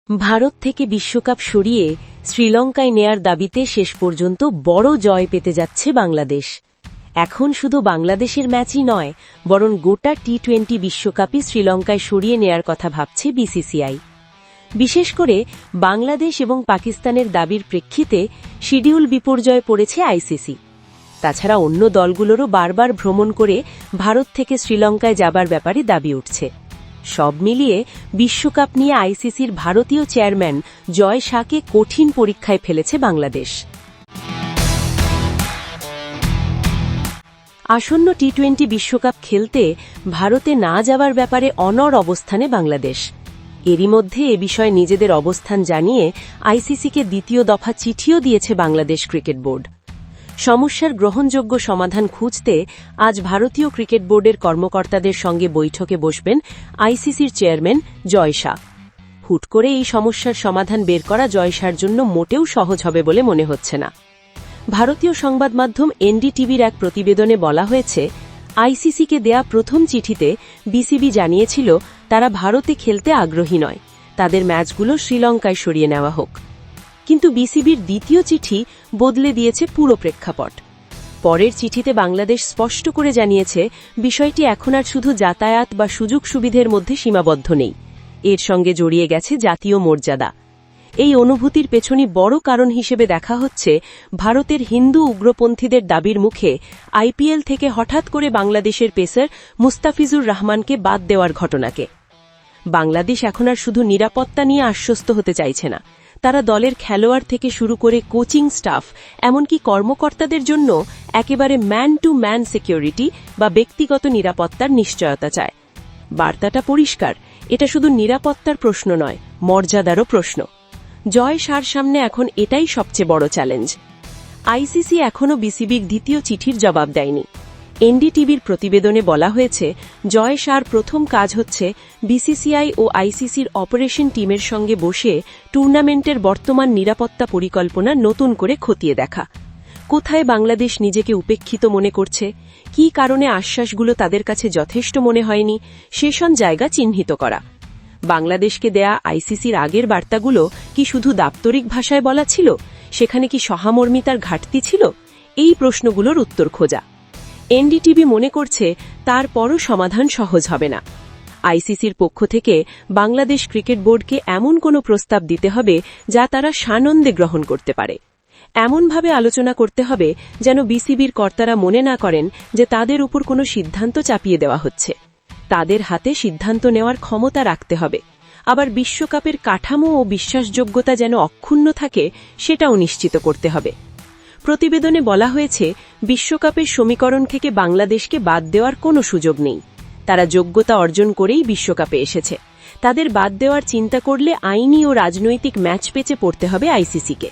ভারত থেকে বিশ্বকাপ সরিয়ে শ্রীলঙ্কায় নেয়ার দাবিতে শেষ পর্যন্ত বড় জয় পেতে যাচ্ছে বাংলাদেশ। এখন শুধু বাংলাদেশের ম্যাচই নয়, বরং গোটা টি-20 বিশ্বকাপই শ্রীলঙ্কায় সরিয়ে নেয়ার কথা ভাবছে বিসিসিআই। বিশেষ করে বাংলাদেশ এবং পাকিস্তানের দাবির প্রেক্ষিতে শিডিউল বিপর্যয়ে পড়েছে আইসিসি। তাছাড়া অন্য দলগুলোরও বারবার ভ্রমণ করে ভারত থেকে শ্রীলঙ্কায় যাবার ব্যাপারে দাবি উঠছে। সব মিলিয়ে বিশ্বকাপ নিয়ে আইসিসির ভারতীয় চেয়ারম্যান জয় শাহকে কঠিন পরীক্ষায় ফেলেছে বাংলাদেশ। আসন্ন টি-20 বিশ্বকাপ খেলতে ভারতে না যাওয়ার ব্যাপারে অনড় অবস্থানে বাংলাদেশ। এরই মধ্যে এ বিষয়ে নিজেদের অবস্থান জানিয়ে আইসিসিকে দ্বিতীয় দফা চিঠিও দিয়েছে বাংলাদেশ ক্রিকেট বোর্ড। সমস্যার গ্রহণযোগ্য সমাধান খুঁজতে আজ ভারতীয় ক্রিকেট বোর্ডের কর্মকর্তাদের সঙ্গে বৈঠকে বসবেন আইসিসির চেয়ারম্যান জয় শাহ। হুট করে এই সমস্যার সমাধান বের করা জয় শাহর জন্য মোটেও সহজ হবে বলে মনে হচ্ছে না। ভারতীয় সংবাদ মাধ্যম এনডিটিভির এক প্রতিবেদনে বলা হয়েছে, আইসিসিকে দেয়া প্রথম চিঠিতে বিসিবি জানিয়েছিল তারা ভারতে খেলতে আগ্রহী নয়, তাদের ম্যাচগুলো শ্রীলঙ্কায় সরিয়ে নেওয়া হোক। কিন্তু বিসিবির দ্বিতীয় চিঠি বদলে দিয়েছে পুরো প্রেক্ষাপট। পরের চিঠিতে বাংলাদেশ স্পষ্ট করে জানিয়েছে বিষয়টি এখন আর শুধু যাতায়াত বা সুযোগ সুবিধের মধ্যে সীমাবদ্ধ নেই, এর সঙ্গে জড়িয়ে গেছে জাতীয় মর্যাদা। এই অনুভূতির পেছনে বড় কারণ হিসেবে দেখা হচ্ছে ভারতের হিন্দু উগ্রপন্থীদের দাবির মুখে আইপিএল থেকে হঠাৎ করে বাংলাদেশের পেসার মুস্তাফিজুর রহমানকে বাদ দেওয়ার ঘটনাকে। বাংলাদেশ এখন আর শুধু নিরাপত্তা নিয়ে আশ্বস্ত হতে চাইছে না, তারা দলের খেলোয়াড় থেকে শুরু করে কোচিং স্টাফ এমনকি কর্মকর্তাদের জন্য একেবারে ম্যান টু ম্যান সিকিউরিটি বা ব্যক্তিগত নিরাপত্তার নিশ্চয়তা চায়। বার্তাটা পরিষ্কার, এটা শুধু নিরাপত্তার প্রশ্ন নয়, মর্যাদারও প্রশ্ন। জয় শাহর সামনে এখন এটাই সবচেয়ে বড় চ্যালেঞ্জ। আইসিসি এখনও বিসিবির দ্বিতীয় চিঠির জবাব দেয়নি। এনডিটিভির প্রতিবেদনে বলা হয়েছে, জয় শাহর প্রথম কাজ হচ্ছে বিসিসিআই ও আইসিসির অপারেশন টিমের সঙ্গে বসে টুর্নামেন্টের বর্তমান নিরাপত্তা পরিকল্পনা নতুন করে খতিয়ে দেখা। কোথায় বাংলাদেশ নিজেকে উপেক্ষিত মনে করছে, কী কারণে আশ্বাসগুলো তাদের কাছে যথেষ্ট মনে হয়নি, সেসব জায়গা চিহ্নিত করা। বাংলাদেশকে দেয়া আইসিসির আগের বার্তাগুলো কি শুধু দাপ্তরিক ভাষায় বলা ছিল, সেখানে কি সহমর্মিতার ঘাটতি ছিল? এই প্রশ্নগুলোর উত্তর খোঁজা। এনডিটিভি মনে করছে তারপরও সমাধান সহজ হবে না। আইসিসির পক্ষ থেকে বাংলাদেশ ক্রিকেট বোর্ডকে এমন কোনো প্রস্তাব দিতে হবে যা তারা সানন্দে গ্রহণ করতে পারে। এমনভাবে আলোচনা করতে হবে যেন বিসিবির কর্তারা মনে না করেন যে তাদের উপর কোনো সিদ্ধান্ত চাপিয়ে দেওয়া হচ্ছে। তাদের হাতে সিদ্ধান্ত নেওয়ার ক্ষমতা রাখতে হবে। আবার বিশ্বকাপের কাঠামো ও বিশ্বাসযোগ্যতা যেন অক্ষুণ্ণ থাকে, সেটাও নিশ্চিত করতে হবে। প্রতিবেদনে বলা হয়েছে, বিশ্বকাপের সমীকরণ থেকে বাংলাদেশকে বাদ দেওয়ার কোনো সুযোগ নেই। তারা যোগ্যতা অর্জন করেই বিশ্বকাপে এসেছে। তাদের বাদ দেওয়ার চিন্তা করলে আইনি ও রাজনৈতিক ম্যাচ পেচে পড়তে হবে আইসিসিকে।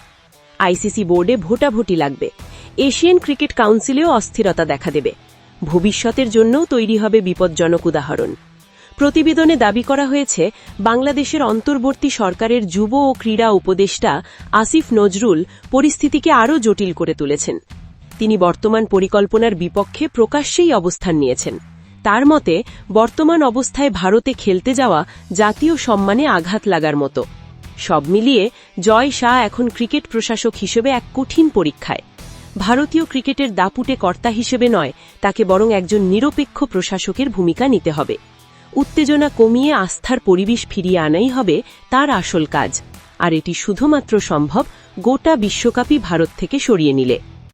আইসিসি বোর্ডে ভোটাভুটি লাগবে। এশিয়ান ক্রিকেট কাউন্সিলেও অস্থিরতা দেখা দেবে। ভবিষ্যতের জন্যও তৈরি হবে বিপজ্জনক উদাহরণ। প্রতিবেদনে দাবি করা হয়েছে, বাংলাদেশের অন্তর্বর্তী সরকারের যুব ও ক্রীড়া উপদেষ্টা আসিফ নজরুল পরিস্থিতিকে আরও জটিল করে তুলেছেন। তিনি বর্তমান পরিকল্পনার বিপক্ষে প্রকাশ্যেই অবস্থান নিয়েছেন। তার মতে, বর্তমান অবস্থায় ভারতে খেলতে যাওয়া জাতীয় সম্মানে আঘাত লাগার মতো। সব মিলিয়ে জয় শাহ এখন ক্রিকেট প্রশাসক হিসেবে এক কঠিন পরীক্ষায়। ভারতীয় ক্রিকেটের দাপুটে কর্তা হিসেবে নয়, তাকে বরং একজন নিরপেক্ষ প্রশাসকের ভূমিকা নিতে হবে। উত্তেজনা কমিয়ে আস্থার পরিবেশ ফিরিয়ে আনাই হবে তার আসল কাজ। আর এটি শুধুমাত্র সম্ভব গোটা বিশ্বকাপই ভারত থেকে সরিয়ে নিলে।